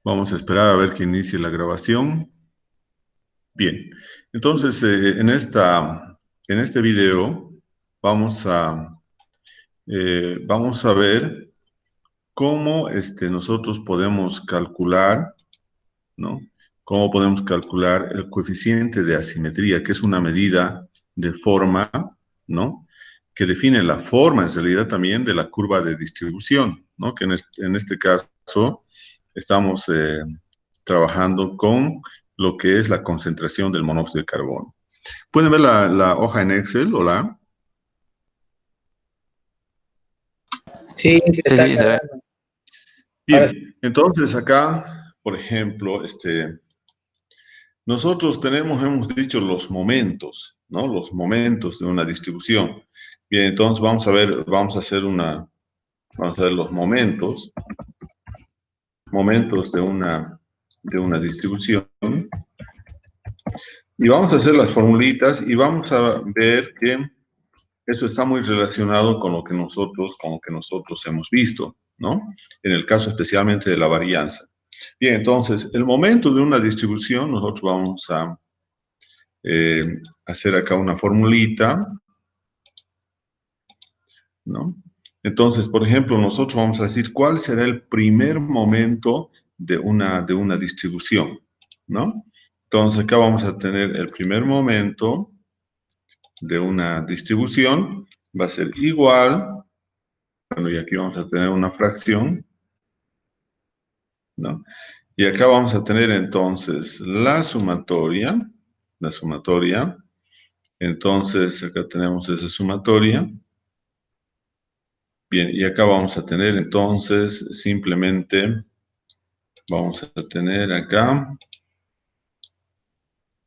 Vamos a esperar a ver que inicie la grabación. Bien, entonces en este video vamos vamos a ver cómo nosotros podemos calcular, ¿no? Cómo podemos calcular el coeficiente de asimetría, que es una medida de forma, ¿no? Que define la forma, en realidad, también de la curva de distribución, ¿no? Que en este caso estamos trabajando con lo que es la concentración del monóxido de carbono. ¿Pueden ver la hoja en Excel? Hola. Sí, se Sí, está sí, se ve. cargando. Ahora sí. Bien, entonces acá, por ejemplo, nosotros hemos dicho los momentos, ¿no? Los momentos de una distribución. Bien, entonces vamos a hacer vamos a ver los momentos de una distribución. Y vamos a hacer las formulitas y vamos a ver que esto está muy relacionado con lo que nosotros hemos visto, ¿no? En el caso especialmente de la varianza. Bien, entonces, el momento de una distribución, nosotros vamos a hacer acá una formulita, ¿no? Entonces, por ejemplo, nosotros vamos a decir cuál será el primer momento de una distribución, ¿no? Entonces, acá vamos a tener el primer momento de una distribución, va a ser igual, bueno, y aquí vamos a tener una fracción, ¿no? Y acá vamos a tener entonces la sumatoria, entonces acá tenemos esa sumatoria. Bien, y acá vamos a tener entonces simplemente, vamos a tener acá,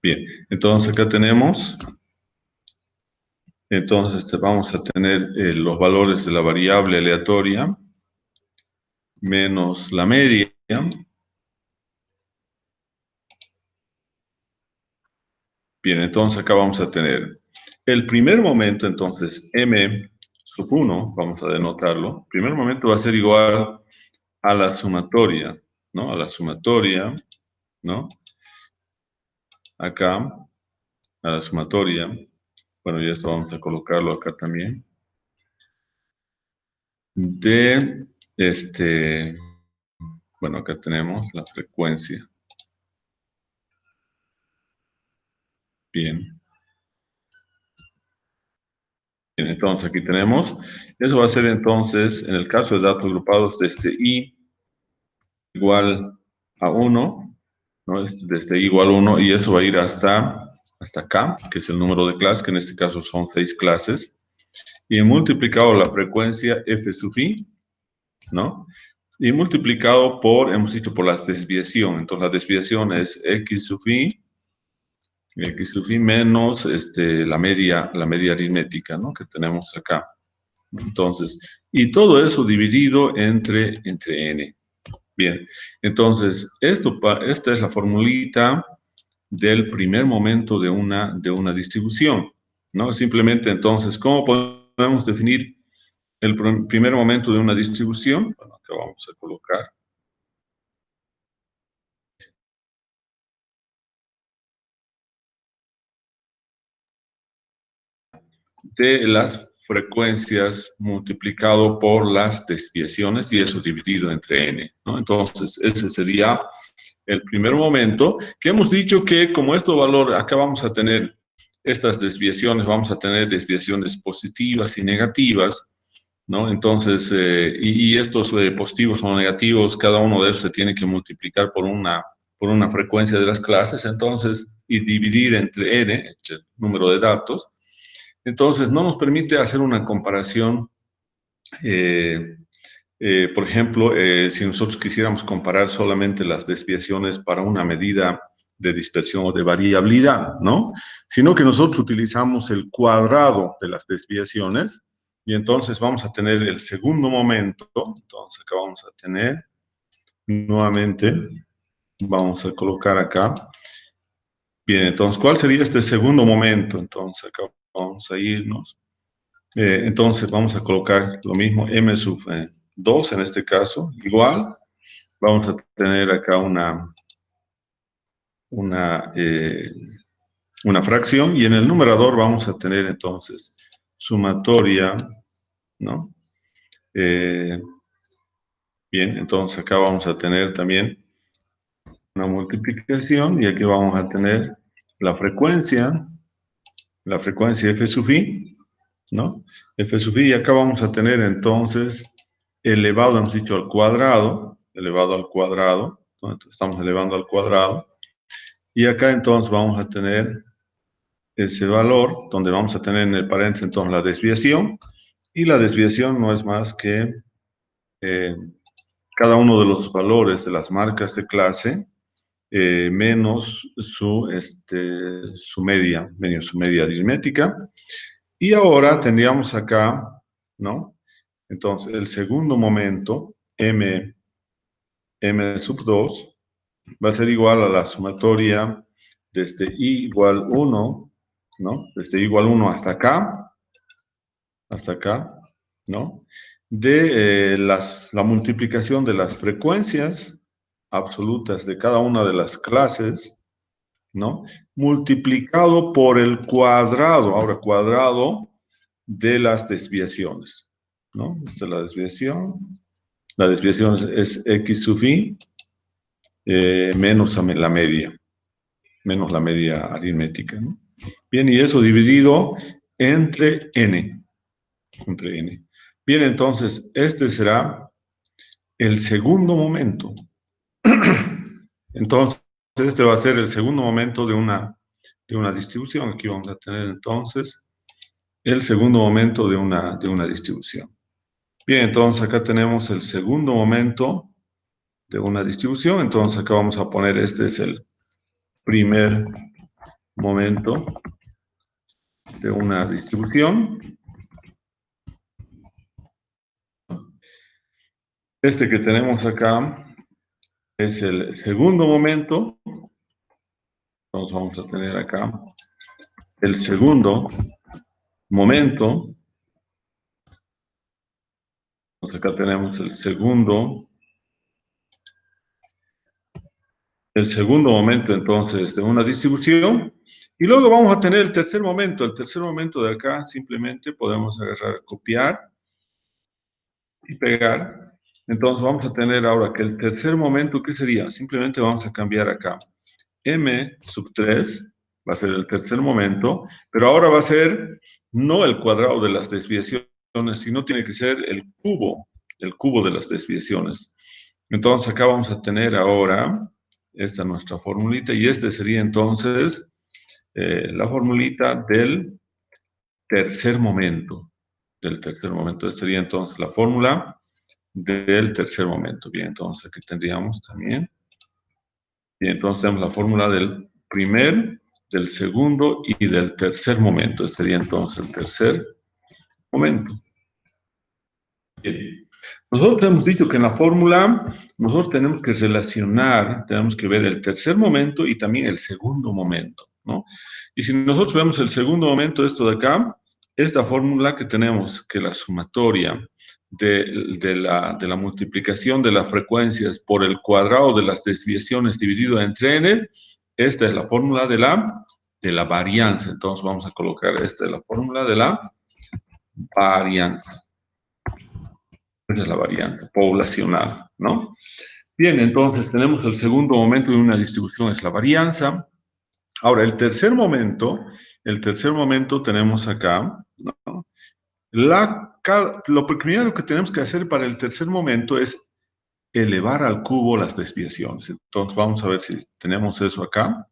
bien, entonces acá tenemos, entonces vamos a tener los valores de la variable aleatoria menos la media. Bien, entonces acá vamos a tener el primer momento, entonces m sub 1, vamos a denotarlo, el primer momento va a ser igual a la sumatoria, ¿no? A la sumatoria, ¿no? Acá, a la sumatoria, bueno, y esto vamos a colocarlo acá también, de bueno, acá tenemos la frecuencia. Bien. Bien, entonces aquí tenemos, eso va a ser entonces, en el caso de datos agrupados desde i igual a 1, ¿no? Desde i igual a 1, y eso va a ir hasta k, que es el número de clases, que en este caso son 6 clases, y multiplicado la frecuencia f sub i, ¿no? Y multiplicado por, hemos dicho, por la desviación. Entonces, la desviación es x sub i menos la media aritmética, ¿no? Que tenemos acá. Entonces, y todo eso dividido entre n. Bien, entonces, esta es la formulita del primer momento de una distribución, ¿no? Simplemente, entonces, ¿cómo podemos definir el primer momento de una distribución? Bueno, acá vamos a colocar. De las frecuencias multiplicado por las desviaciones y eso dividido entre n, ¿no? Entonces, ese sería el primer momento, que hemos dicho que como este valor, acá vamos a tener estas desviaciones, vamos a tener desviaciones positivas y negativas, ¿no? Entonces, y estos positivos o negativos, cada uno de esos se tiene que multiplicar por una frecuencia de las clases, entonces, y dividir entre n, el número de datos. Entonces, no nos permite hacer una comparación, por ejemplo, si nosotros quisiéramos comparar solamente las desviaciones para una medida de dispersión o de variabilidad, ¿no? Sino que nosotros utilizamos el cuadrado de las desviaciones y entonces vamos a tener el segundo momento. Entonces, acá vamos a tener, nuevamente, vamos a colocar acá. Bien, entonces, ¿cuál sería este segundo momento? Entonces, acá vamos a irnos. Entonces vamos a colocar lo mismo, m sub 2 en este caso, igual vamos a tener acá una fracción, y en el numerador vamos a tener entonces sumatoria, ¿no? Bien, entonces acá vamos a tener también una multiplicación, y aquí vamos a tener la frecuencia f sub i, ¿no? F sub i, y acá vamos a tener entonces elevado, hemos dicho, al cuadrado, elevado al cuadrado, ¿no? Entonces estamos elevando al cuadrado, y acá entonces vamos a tener ese valor, donde vamos a tener en el paréntesis entonces la desviación, y la desviación no es más que cada uno de los valores de las marcas de clase menos su media aritmética. Y ahora tendríamos acá, ¿no? Entonces, el segundo momento, m sub 2, va a ser igual a la sumatoria desde i igual 1, ¿no? Desde i igual 1 hasta acá, ¿no? De la multiplicación de las frecuencias absolutas de cada una de las clases, ¿no? Multiplicado por el cuadrado, ahora cuadrado de las desviaciones, ¿no? Esta es la desviación. La desviación es x sub i menos la media aritmética, ¿no? Bien, y eso dividido entre n. Bien, entonces, este será el segundo momento. Entonces, este va a ser el segundo momento de una distribución. Aquí vamos a tener entonces el segundo momento de una distribución. Bien, entonces acá tenemos el segundo momento de una distribución. Entonces acá vamos a poner, este es el primer momento de una distribución. Este que tenemos acá es el segundo momento. Entonces vamos a tener acá el segundo momento. Entonces acá tenemos el segundo momento entonces de una distribución. Y luego vamos a tener el tercer momento. El tercer momento de acá simplemente podemos agarrar, copiar y pegar. Entonces vamos a tener ahora que el tercer momento, ¿qué sería? Simplemente vamos a cambiar acá. M sub 3 va a ser el tercer momento, pero ahora va a ser no el cuadrado de las desviaciones, sino tiene que ser el cubo de las desviaciones. Entonces acá vamos a tener ahora esta nuestra formulita, y este sería entonces la formulita del tercer momento. Esta sería entonces la fórmula del tercer momento. Bien, entonces aquí tendríamos también. Bien, entonces tenemos la fórmula del primer, del segundo y del tercer momento. Este sería entonces el tercer momento. Bien. Nosotros hemos dicho que en la fórmula nosotros tenemos que relacionar, tenemos que ver el tercer momento y también el segundo momento, ¿no? Y si nosotros vemos el segundo momento, esto de acá, esta fórmula que tenemos, que la sumatoria de la multiplicación de las frecuencias por el cuadrado de las desviaciones dividido entre n, esta es la fórmula de la varianza. Entonces vamos a colocar esta es la fórmula de la varianza. Esa es la variante poblacional, ¿no? Bien, entonces tenemos el segundo momento de una distribución, es la varianza. Ahora, el tercer momento tenemos acá, ¿no? Lo primero que tenemos que hacer para el tercer momento es elevar al cubo las desviaciones. Entonces, vamos a ver si tenemos eso acá.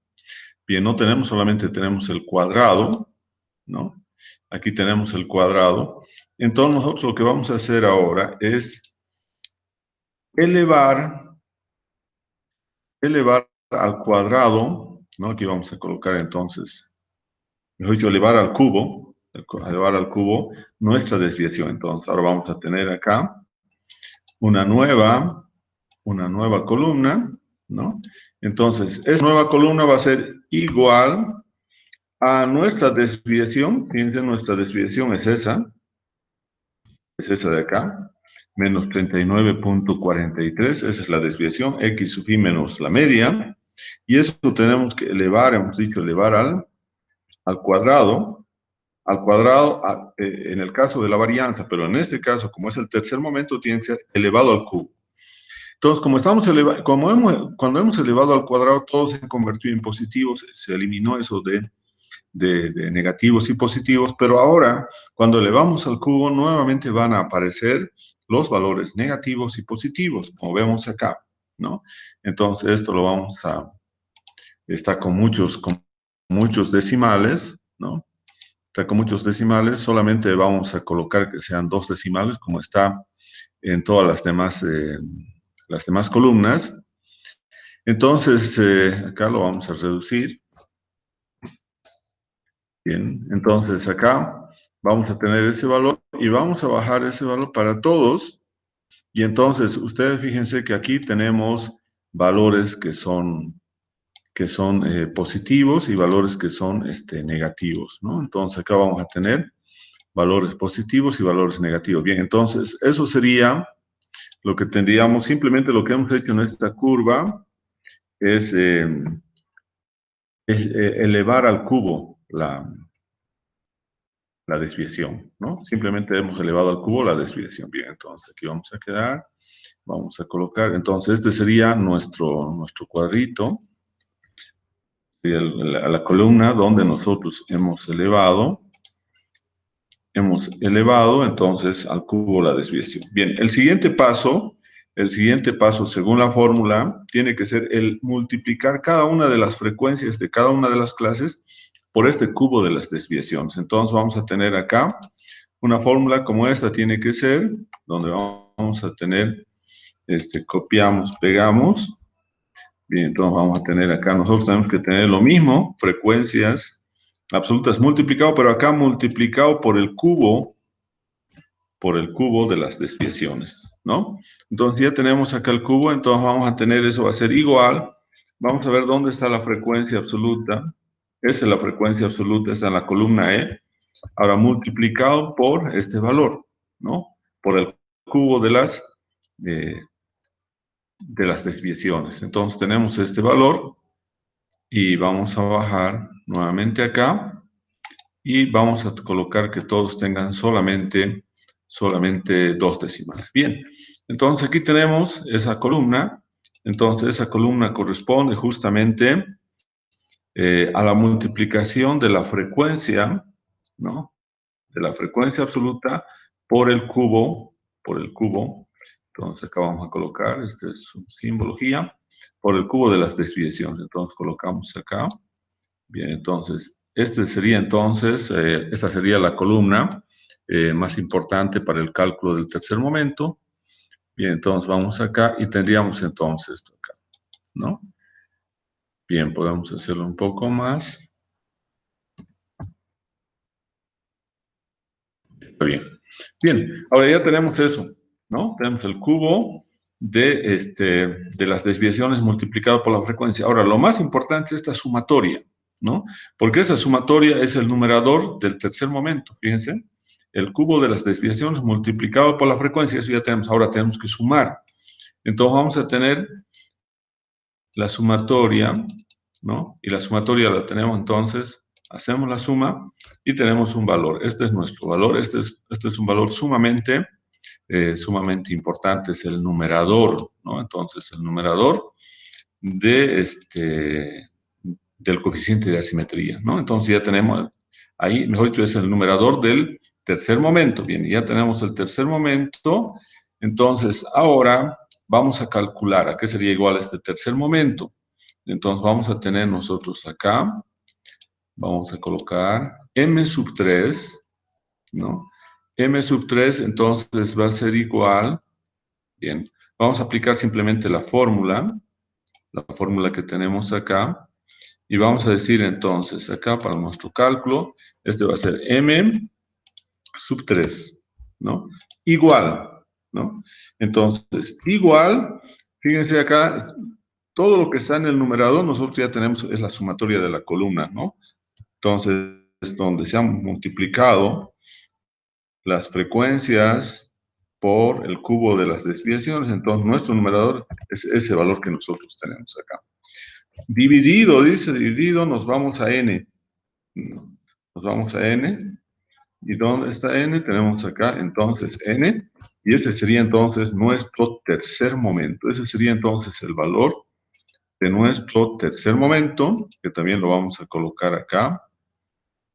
Bien, no tenemos, solamente tenemos el cuadrado, ¿no? Aquí tenemos el cuadrado. Entonces, nosotros lo que vamos a hacer ahora es elevar al cuadrado, ¿no? Aquí vamos a colocar entonces, mejor dicho, elevar al cubo nuestra desviación. Entonces, ahora vamos a tener acá una nueva columna, ¿no? Entonces, esa nueva columna va a ser igual a nuestra desviación. Fíjense, nuestra desviación es esa de acá, menos 39.43, esa es la desviación, x sub i menos la media, y eso tenemos que elevar, hemos dicho elevar al cuadrado, en el caso de la varianza, pero en este caso, como es el tercer momento, tiene que ser elevado al cubo. Entonces, cuando hemos elevado al cuadrado, todo se ha convertido en positivos, se eliminó eso de negativos y positivos, pero ahora, cuando elevamos al cubo, nuevamente van a aparecer los valores negativos y positivos, como vemos acá, ¿no? Entonces, esto lo vamos a... Está con muchos decimales, ¿no? Está con muchos decimales, solamente vamos a colocar que sean 2 decimales, como está en todas las demás columnas. Entonces, acá lo vamos a reducir. Bien, entonces acá vamos a tener ese valor y vamos a bajar ese valor para todos. Y entonces, ustedes fíjense que aquí tenemos valores que son positivos y valores que son negativos, ¿no? Entonces, acá vamos a tener valores positivos y valores negativos. Bien, entonces, eso sería lo que tendríamos, simplemente lo que hemos hecho en esta curva es elevar al cubo la desviación, ¿no? Simplemente hemos elevado al cubo la desviación. Bien, entonces aquí vamos a quedar, vamos a colocar, entonces este sería nuestro cuadrito, sería la columna donde nosotros hemos elevado entonces al cubo la desviación. Bien, el siguiente paso según la fórmula tiene que ser el multiplicar cada una de las frecuencias de cada una de las clases por este cubo de las desviaciones. Entonces vamos a tener acá una fórmula como esta tiene que ser, donde vamos a tener, copiamos, pegamos. Bien, entonces vamos a tener acá, nosotros tenemos que tener lo mismo, frecuencias absolutas multiplicado, pero acá multiplicado por el cubo de las desviaciones, ¿no? Entonces ya tenemos acá el cubo, entonces vamos a tener, eso va a ser igual, vamos a ver dónde está la frecuencia absoluta, esta es la frecuencia absoluta, está en la columna E, ahora multiplicado por este valor, ¿no? Por el cubo de las desviaciones. Entonces tenemos este valor y vamos a bajar nuevamente acá y vamos a colocar que todos tengan solamente 2 decimales. Bien, entonces aquí tenemos esa columna. Entonces esa columna corresponde justamente a la multiplicación de la frecuencia, ¿no? De la frecuencia absoluta por el cubo, Entonces acá vamos a colocar, esta es su simbología, por el cubo de las desviaciones. Entonces colocamos acá. Bien, entonces, esta sería la columna más importante para el cálculo del tercer momento. Bien, entonces vamos acá y tendríamos entonces esto acá, ¿no? Bien, podemos hacerlo un poco más. Está bien. Bien, ahora ya tenemos eso, ¿no? Tenemos el cubo de las desviaciones multiplicado por la frecuencia. Ahora, lo más importante es esta sumatoria, ¿no? Porque esa sumatoria es el numerador del tercer momento, fíjense. El cubo de las desviaciones multiplicado por la frecuencia, eso ya tenemos. Ahora tenemos que sumar. Entonces vamos a tener la sumatoria, ¿no? Y la sumatoria la tenemos entonces, hacemos la suma y tenemos un valor. Este es nuestro valor, este es un valor sumamente importante, es el numerador, ¿no? Entonces el numerador del coeficiente de asimetría, ¿no? Entonces ya tenemos ahí, mejor dicho, es el numerador del tercer momento. Bien, ya tenemos el tercer momento. Entonces ahora vamos a calcular a qué sería igual este tercer momento. Entonces vamos a tener nosotros acá, vamos a colocar m sub 3, ¿no? M sub 3 entonces va a ser igual, bien, vamos a aplicar simplemente la fórmula que tenemos acá, y vamos a decir entonces acá para nuestro cálculo, este va a ser m sub 3, ¿no? Igual, ¿no? Entonces, igual, fíjense acá, todo lo que está en el numerador, nosotros ya tenemos, es la sumatoria de la columna, ¿no? Entonces, es donde se han multiplicado las frecuencias por el cubo de las desviaciones. Entonces, nuestro numerador es ese valor que nosotros tenemos acá. Dividido, dice, dividido, nos vamos a n. Nos vamos a n. ¿Y dónde está n? Tenemos acá, entonces, n. Y ese sería, entonces, nuestro tercer momento. Ese sería, entonces, el valor de nuestro tercer momento, que también lo vamos a colocar acá,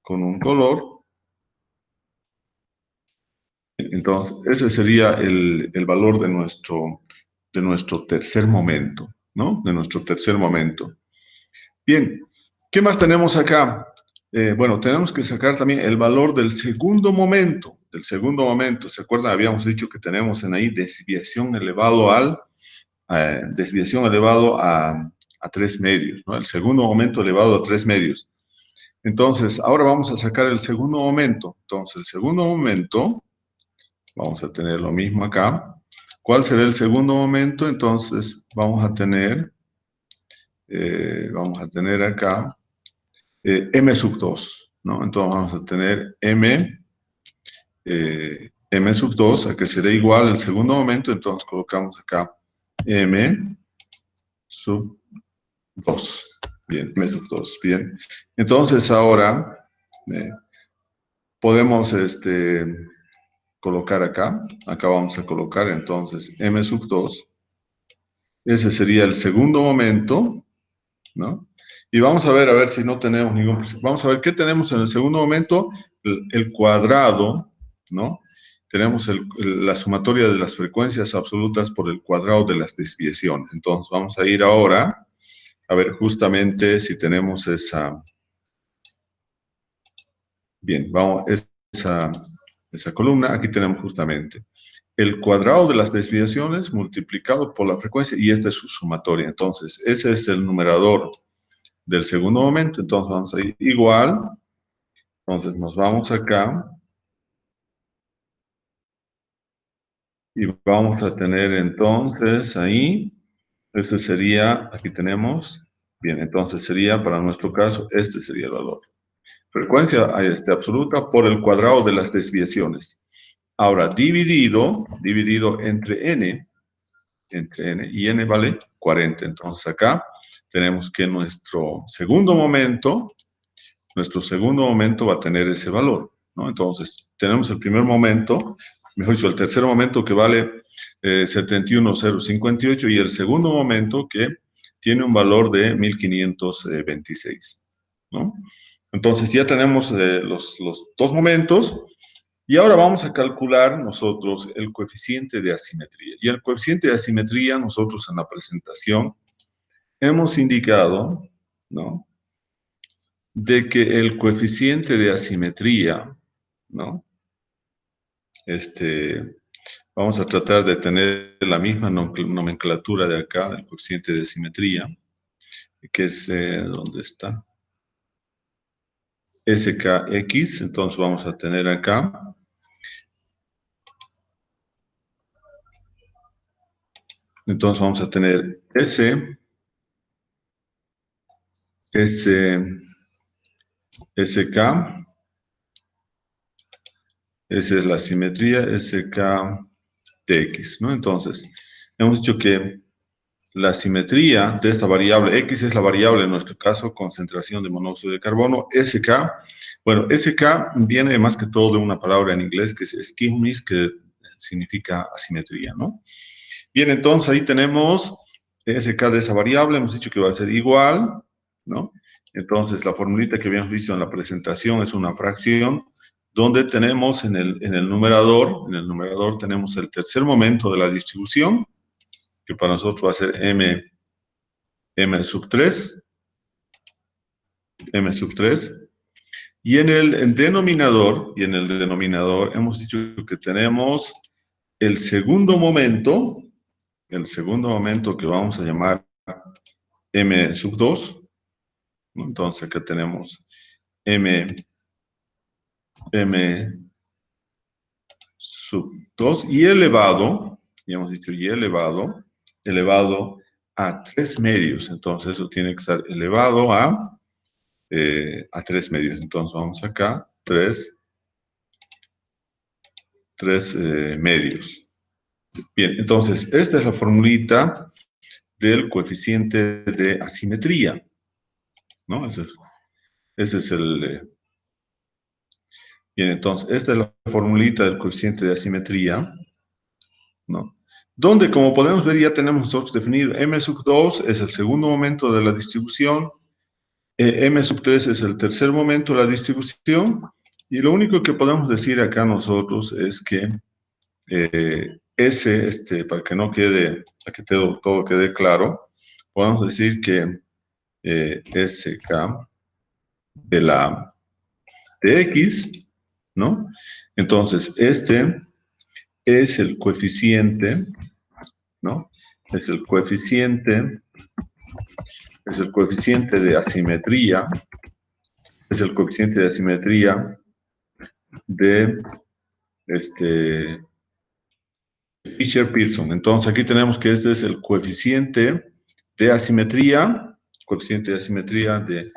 con un color. Entonces, ese sería el valor de nuestro tercer momento, ¿no? De nuestro tercer momento. Bien, ¿qué más tenemos acá? Bueno, tenemos que sacar también el valor del segundo momento. Del segundo momento, ¿se acuerdan? Habíamos dicho que tenemos en ahí desviación elevado a 3 medios, ¿no? El segundo momento elevado a 3 medios. Entonces, ahora vamos a sacar el segundo momento. Entonces, el segundo momento, vamos a tener lo mismo acá. ¿Cuál será el segundo momento? Entonces, vamos a tener acá m sub 2, ¿no? Entonces, vamos a tener m sub 2, a que será igual el segundo momento. Entonces, colocamos acá m sub 2. Bien, m sub 2, bien. Entonces, ahora podemos colocar acá vamos a colocar entonces m sub 2, ese sería el segundo momento, ¿no? Y vamos a ver si no tenemos vamos a ver qué tenemos en el segundo momento, el cuadrado, ¿no? Tenemos la sumatoria de las frecuencias absolutas por el cuadrado de las desviaciones. Entonces vamos a ir ahora a ver justamente si tenemos esa, bien, esa columna, aquí tenemos justamente el cuadrado de las desviaciones multiplicado por la frecuencia, y esta es su sumatoria. Entonces, ese es el numerador del segundo momento. Entonces, vamos a ir igual. Entonces, nos vamos acá. Y vamos a tener entonces ahí, este sería, aquí tenemos, bien, entonces sería, para nuestro caso, este sería el valor. Frecuencia absoluta por el cuadrado de las desviaciones. Ahora, dividido entre n, y n vale 40. Entonces acá tenemos que nuestro segundo momento va a tener ese valor, ¿no? Entonces tenemos el primer momento, mejor dicho, el tercer momento que vale 71,058 y el segundo momento que tiene un valor de 1526, ¿no? Entonces ya tenemos los dos momentos. Y ahora vamos a calcular nosotros el coeficiente de asimetría. Y el coeficiente de asimetría, nosotros en la presentación hemos indicado, ¿no?, de que el coeficiente de asimetría, ¿no?, vamos a tratar de tener la misma nomenclatura de acá, el coeficiente de asimetría, que es, ¿dónde está? SKX, entonces vamos a tener acá. Entonces vamos a tener SK, esa es la simetría, SKTX, ¿no? Entonces, hemos dicho que la simetría de esta variable, X es la variable, en nuestro caso, concentración de monóxido de carbono, SK, bueno, SK viene más que todo de una palabra en inglés que es skewness, que significa asimetría, ¿no? Bien, entonces ahí tenemos SK de esa variable, hemos dicho que va a ser igual, ¿no? Entonces, la formulita que habíamos visto en la presentación es una fracción donde tenemos en el numerador tenemos el tercer momento de la distribución, que para nosotros va a ser m sub 3, y en el denominador, hemos dicho que tenemos el segundo momento que vamos a llamar m sub 2, ¿no? Entonces acá tenemos m sub 2 y elevado, ya hemos dicho y elevado a 3 medios. Entonces eso tiene que estar elevado a 3 medios. Entonces vamos acá, 3 medios. Bien, entonces, esta es la formulita del coeficiente de asimetría, ¿no? Ese es el... bien, entonces, esta es la formulita del coeficiente de asimetría, ¿no? Donde, como podemos ver, ya tenemos nosotros definido m sub 2 es el segundo momento de la distribución, m sub 3 es el tercer momento de la distribución, y lo único que podemos decir acá nosotros es que para que no quede, para que todo quede claro, podemos decir que SK de X, ¿no? Entonces, este es el coeficiente, ¿no? Es el coeficiente de asimetría, es el coeficiente de asimetría de Fisher-Pearson. Entonces, aquí tenemos que este es el coeficiente de asimetría de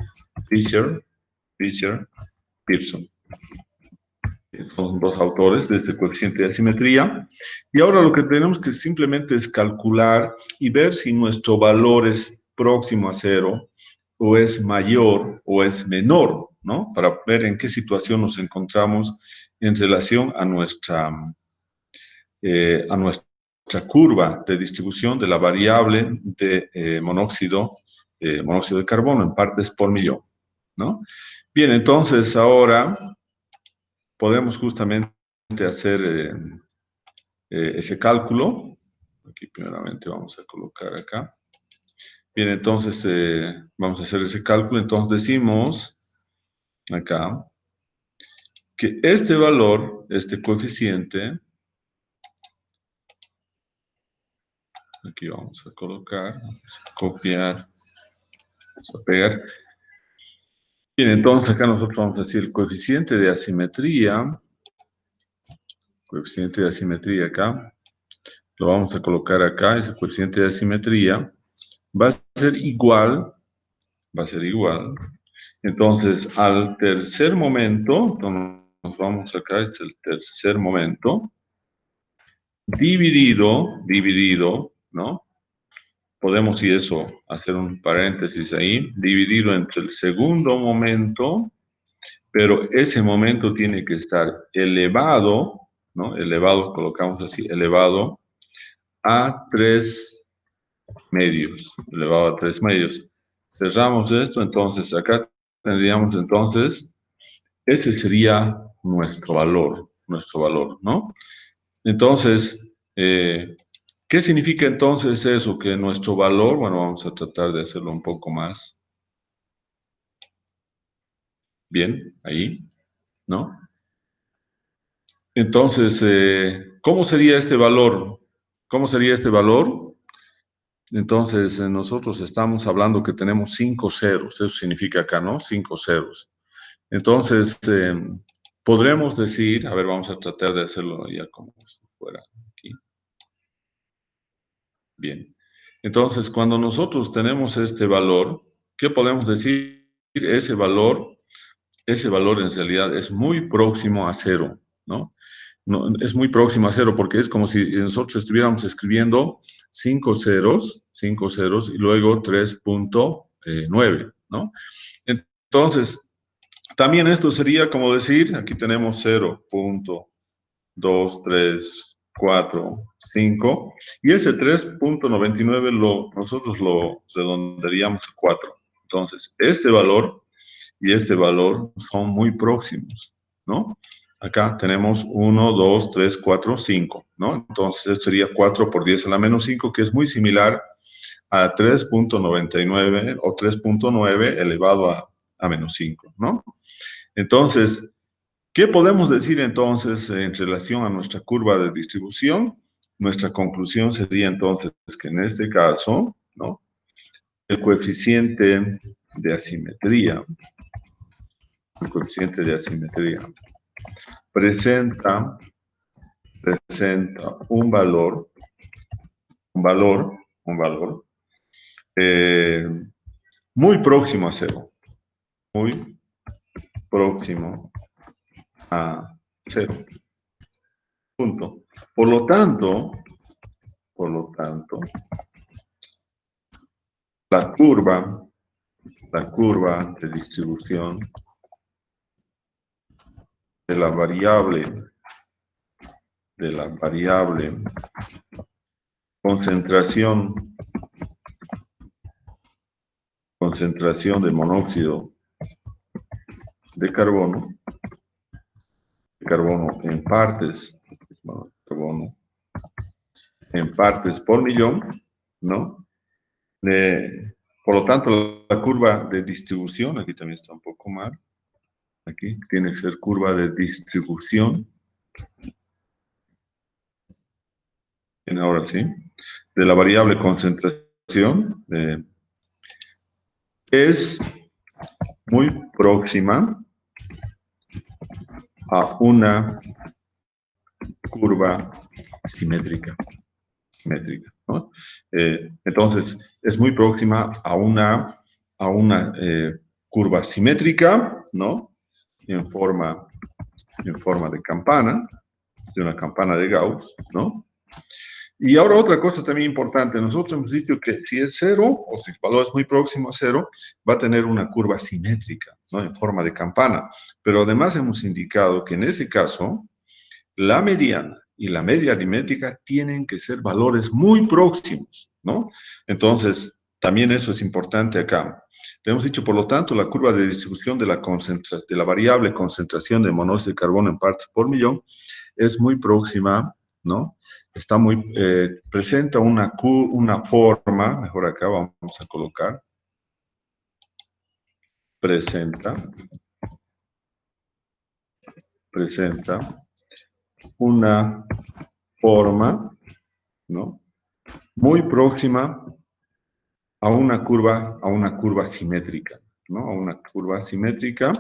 Fisher-Pearson. Son dos autores de este coeficiente de asimetría. Y ahora lo que tenemos que simplemente es calcular y ver si nuestro valor es próximo a cero, o es mayor, o es menor, ¿no? Para ver en qué situación nos encontramos en relación a nuestra curva de distribución de la variable de monóxido de carbono en partes por millón, ¿no? Bien, entonces ahora podemos justamente hacer ese cálculo. Aquí primeramente vamos a colocar acá. Bien, entonces vamos a hacer ese cálculo. Entonces decimos acá que este valor, este coeficiente, aquí vamos a colocar, vamos a copiar, vamos a pegar. Bien, entonces acá nosotros vamos a decir el coeficiente de asimetría acá, lo vamos a colocar acá, ese coeficiente de asimetría va a ser igual, entonces al tercer momento, entonces nos vamos acá, este es el tercer momento, dividido, ¿no? Podemos, y eso, hacer un paréntesis ahí, dividido entre el segundo momento, pero ese momento tiene que estar elevado, ¿no? Elevado, colocamos así, elevado a 3 medios, elevado a 3 medios. Cerramos esto, entonces acá tendríamos entonces, ese sería nuestro valor, ¿no? Entonces, ¿qué significa entonces eso? Que nuestro valor, bueno, vamos a tratar de hacerlo un poco más bien, ahí, ¿no? Entonces, ¿cómo sería este valor? ¿Cómo sería este valor? Entonces, nosotros estamos hablando que tenemos 5 ceros, eso significa acá, ¿no? 5 ceros. Entonces, podremos decir, a ver, vamos a tratar de hacerlo ya como si fuera aquí. Bien. Entonces, cuando nosotros tenemos este valor, ¿qué podemos decir? Ese valor en realidad es muy próximo a cero, ¿no? No, es muy próximo a cero porque es como si nosotros estuviéramos escribiendo 5 ceros y luego 3.9, ¿no? Entonces, también esto sería como decir, aquí tenemos 0.2, 3, 4, 5, y ese 3.99 nosotros lo redondearíamos a 4. Entonces, este valor y este valor son muy próximos, ¿no? Acá tenemos 1, 2, 3, 4, 5, ¿no? Entonces, esto sería 4 por 10 a la menos 5, que es muy similar a 3.99 o 3.9 elevado a menos 5, ¿no? Entonces, ¿qué podemos decir entonces en relación a nuestra curva de distribución? Nuestra conclusión sería entonces que en este caso, ¿no? El coeficiente de asimetría presenta un valor muy próximo a cero, muy próximo a cero. Punto. Por lo tanto, por lo tanto, la curva de distribución de la variable concentración de monóxido de carbono en partes, por millón, ¿no? Por lo tanto, la curva de distribución, aquí también está un poco mal, aquí tiene que ser curva de distribución, y ahora sí, de la variable concentración, es muy próxima a una curva simétrica, ¿no? Entonces, es muy próxima a una curva simétrica, ¿no? En forma de campana, de una campana de Gauss, ¿no? Y ahora otra cosa también importante, nosotros hemos dicho que si es cero, o si el valor es muy próximo a cero, va a tener una curva simétrica, ¿no? En forma de campana. Pero además hemos indicado que en ese caso, la mediana y la media aritmética tienen que ser valores muy próximos, ¿no? Entonces, también eso es importante acá. Hemos dicho, por lo tanto, la curva de distribución de la variable concentración de monóxido de carbono en partes por millón es muy próxima, ¿no? Está presenta una forma, mejor acá vamos a colocar, presenta una forma, ¿no? Muy próxima a una curva simétrica, ¿no? A una curva simétrica.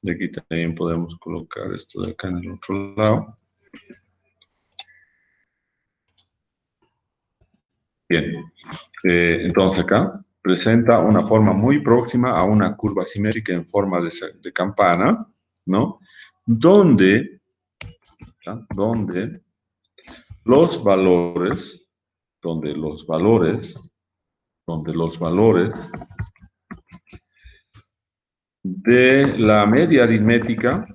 Y aquí también podemos colocar esto de acá en el otro lado. Bien, entonces acá presenta una forma muy próxima a una curva simétrica en forma de campana, ¿no? Donde los valores de la media aritmética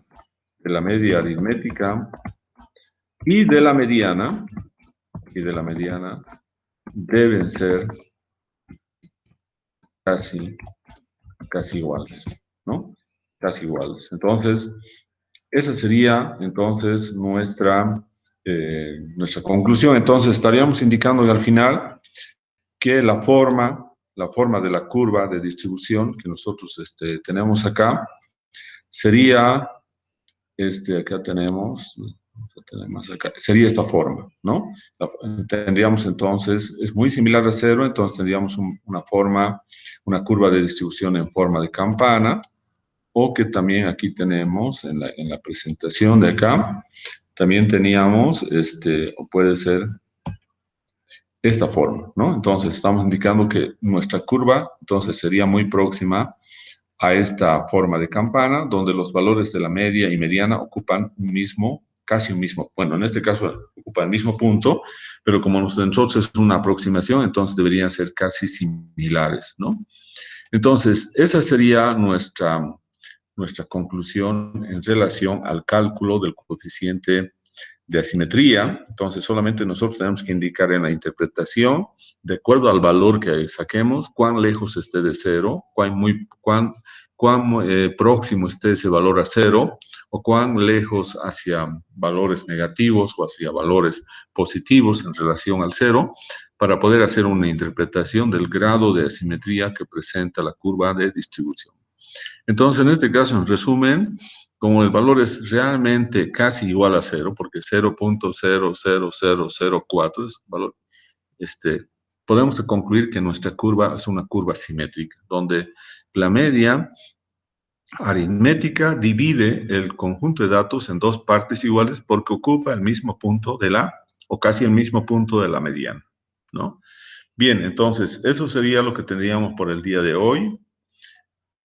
y de la mediana deben ser casi iguales, ¿no? Casi iguales. Entonces, esa sería entonces nuestra conclusión. Entonces, estaríamos indicando al final que la forma de la curva de distribución que nosotros tenemos acá sería, acá tenemos acá, sería esta forma, ¿no? Tendríamos entonces, es muy similar a cero, entonces tendríamos una curva de distribución en forma de campana, o que también aquí tenemos en la presentación de acá, también teníamos, o puede ser esta forma, ¿no? Entonces estamos indicando que nuestra curva, entonces sería muy próxima a esta forma de campana, donde los valores de la media y mediana ocupan casi un mismo, bueno, en este caso ocupan el mismo punto, pero como nosotros es una aproximación, entonces deberían ser casi similares, ¿no? Entonces, esa sería nuestra conclusión en relación al cálculo del coeficiente de asimetría. Entonces, solamente nosotros tenemos que indicar en la interpretación, de acuerdo al valor que saquemos, cuán lejos esté de cero, cuán próximo esté ese valor a cero, o cuán lejos hacia valores negativos o hacia valores positivos en relación al cero, para poder hacer una interpretación del grado de asimetría que presenta la curva de distribución. Entonces, en este caso, en resumen, como el valor es realmente casi igual a cero, porque 0.00004 es un valor, podemos concluir que nuestra curva es una curva simétrica, donde la media aritmética divide el conjunto de datos en dos partes iguales porque ocupa el mismo punto o casi el mismo punto de la mediana, ¿no? Bien, entonces, eso sería lo que tendríamos por el día de hoy.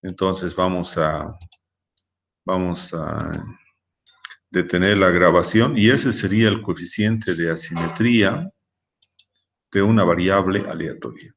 Entonces, vamos a detener la grabación y ese sería el coeficiente de asimetría de una variable aleatoria.